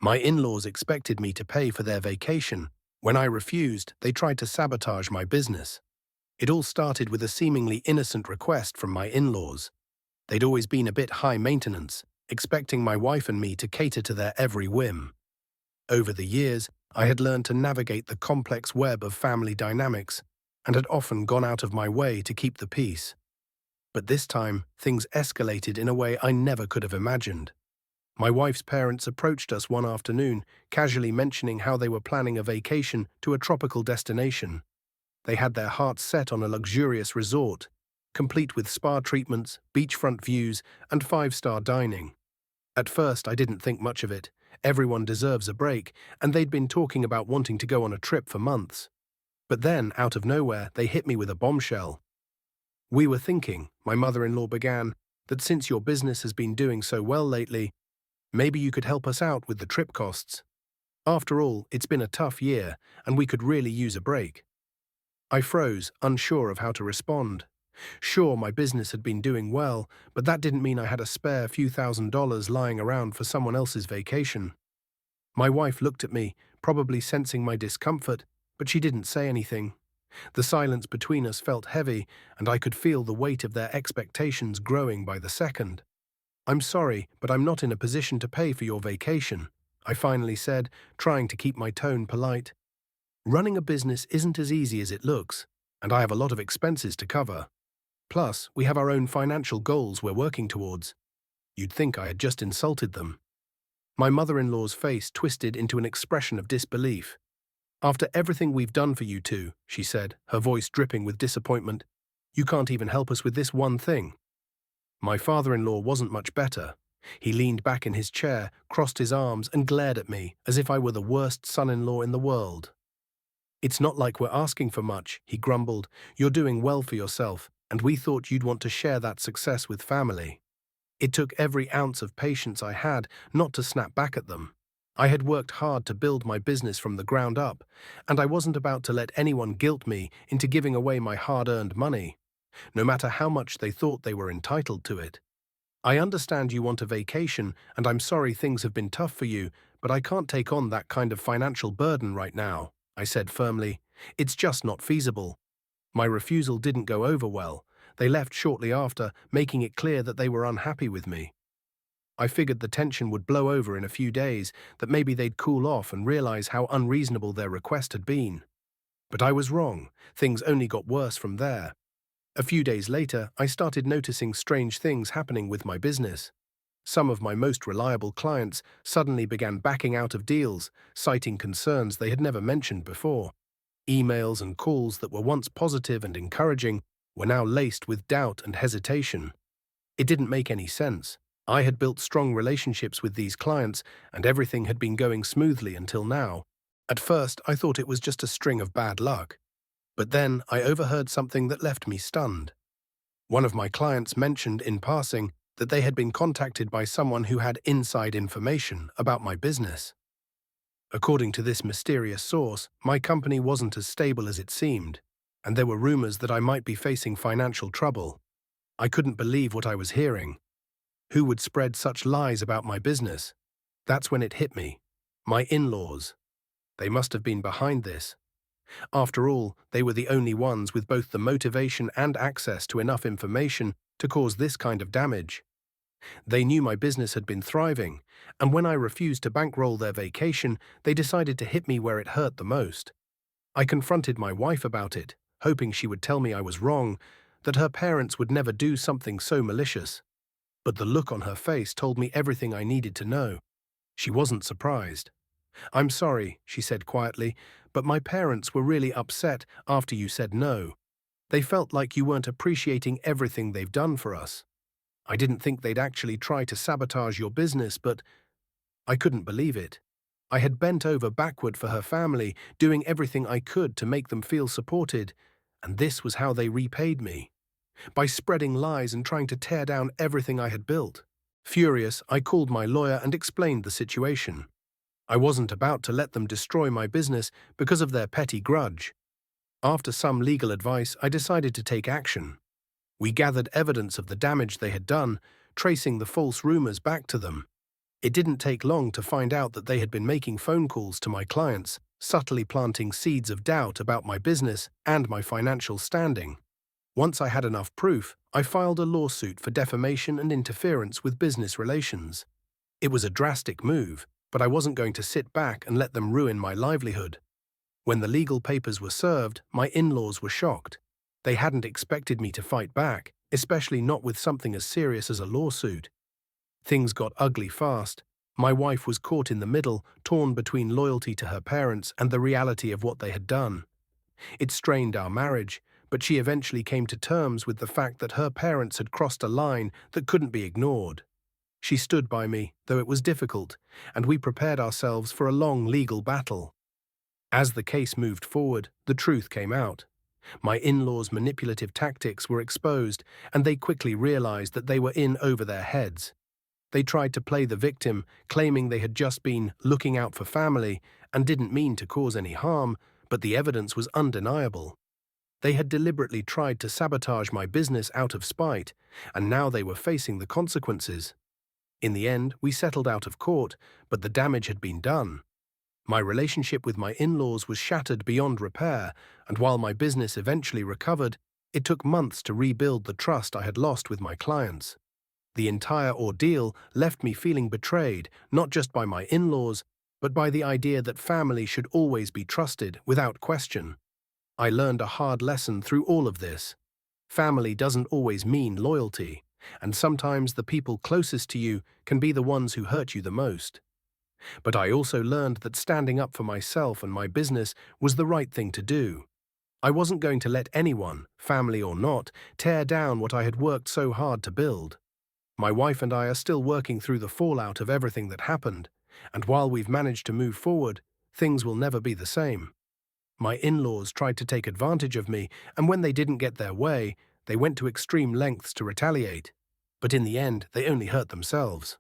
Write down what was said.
My in-laws expected me to pay for their vacation. When I refused, they tried to sabotage my business. It all started with a seemingly innocent request from my in-laws. They'd always been a bit high maintenance, expecting my wife and me to cater to their every whim. Over the years, I had learned to navigate the complex web of family dynamics and had often gone out of my way to keep the peace. But this time, things escalated in a way I never could have imagined. My wife's parents approached us one afternoon, casually mentioning how they were planning a vacation to a tropical destination. They had their hearts set on a luxurious resort, complete with spa treatments, beachfront views, and five-star dining. At first, I didn't think much of it. Everyone deserves a break, and they'd been talking about wanting to go on a trip for months. But then, out of nowhere, they hit me with a bombshell. "We were thinking," my mother-in-law began, "that since your business has been doing so well lately, maybe you could help us out with the trip costs. After all, it's been a tough year, and we could really use a break." I froze, unsure of how to respond. Sure, my business had been doing well, but that didn't mean I had a spare few $1,000s lying around for someone else's vacation. My wife looked at me, probably sensing my discomfort, but she didn't say anything. The silence between us felt heavy, and I could feel the weight of their expectations growing by the second. "I'm sorry, but I'm not in a position to pay for your vacation," I finally said, trying to keep my tone polite. "Running a business isn't as easy as it looks, and I have a lot of expenses to cover. Plus, we have our own financial goals we're working towards." You'd think I had just insulted them. My mother-in-law's face twisted into an expression of disbelief. "After everything we've done for you two," she said, her voice dripping with disappointment, "you can't even help us with this one thing." My father-in-law wasn't much better. He leaned back in his chair, crossed his arms, and glared at me as if I were the worst son-in-law in the world. "It's not like we're asking for much," he grumbled. "You're doing well for yourself, and we thought you'd want to share that success with family." It took every ounce of patience I had not to snap back at them. I had worked hard to build my business from the ground up, and I wasn't about to let anyone guilt me into giving away my hard-earned money, no matter how much they thought they were entitled to it. "I understand you want a vacation, and I'm sorry things have been tough for you, but I can't take on that kind of financial burden right now," I said firmly. "It's just not feasible." My refusal didn't go over well. They left shortly after, making it clear that they were unhappy with me. I figured the tension would blow over in a few days, that maybe they'd cool off and realize how unreasonable their request had been. But I was wrong. Things only got worse from there. A few days later, I started noticing strange things happening with my business. Some of my most reliable clients suddenly began backing out of deals, citing concerns they had never mentioned before. Emails and calls that were once positive and encouraging were now laced with doubt and hesitation. It didn't make any sense. I had built strong relationships with these clients, and everything had been going smoothly until now. At first, I thought it was just a string of bad luck. But then I overheard something that left me stunned. One of my clients mentioned in passing that they had been contacted by someone who had inside information about my business. According to this mysterious source, my company wasn't as stable as it seemed, and there were rumors that I might be facing financial trouble. I couldn't believe what I was hearing. Who would spread such lies about my business? That's when it hit me. My in-laws. They must have been behind this. After all, they were the only ones with both the motivation and access to enough information to cause this kind of damage. They knew my business had been thriving, and when I refused to bankroll their vacation, they decided to hit me where it hurt the most. I confronted my wife about it, hoping she would tell me I was wrong, that her parents would never do something so malicious. But the look on her face told me everything I needed to know. She wasn't surprised. "I'm sorry," she said quietly, "but my parents were really upset after you said no. They felt like you weren't appreciating everything they've done for us. I didn't think they'd actually try to sabotage your business, but—" I couldn't believe it. I had bent over backward for her family, doing everything I could to make them feel supported, and this was how they repaid me. By spreading lies and trying to tear down everything I had built. Furious, I called my lawyer and explained the situation. I wasn't about to let them destroy my business because of their petty grudge. After some legal advice, I decided to take action. We gathered evidence of the damage they had done, tracing the false rumors back to them. It didn't take long to find out that they had been making phone calls to my clients, subtly planting seeds of doubt about my business and my financial standing. Once I had enough proof, I filed a lawsuit for defamation and interference with business relations. It was a drastic move, but I wasn't going to sit back and let them ruin my livelihood. When the legal papers were served, my in-laws were shocked. They hadn't expected me to fight back, especially not with something as serious as a lawsuit. Things got ugly fast. My wife was caught in the middle, torn between loyalty to her parents and the reality of what they had done. It strained our marriage, but she eventually came to terms with the fact that her parents had crossed a line that couldn't be ignored. She stood by me, though it was difficult, and we prepared ourselves for a long legal battle. As the case moved forward, the truth came out. My in-laws' manipulative tactics were exposed, and they quickly realized that they were in over their heads. They tried to play the victim, claiming they had just been looking out for family and didn't mean to cause any harm, but the evidence was undeniable. They had deliberately tried to sabotage my business out of spite, and now they were facing the consequences. In the end, we settled out of court, but the damage had been done. My relationship with my in-laws was shattered beyond repair, and while my business eventually recovered, it took months to rebuild the trust I had lost with my clients. The entire ordeal left me feeling betrayed, not just by my in-laws, but by the idea that family should always be trusted without question. I learned a hard lesson through all of this. Family doesn't always mean loyalty, and sometimes the people closest to you can be the ones who hurt you the most. But I also learned that standing up for myself and my business was the right thing to do. I wasn't going to let anyone, family or not, tear down what I had worked so hard to build. My wife and I are still working through the fallout of everything that happened, and while we've managed to move forward, things will never be the same. My in-laws tried to take advantage of me, and when they didn't get their way, they went to extreme lengths to retaliate. But in the end, they only hurt themselves.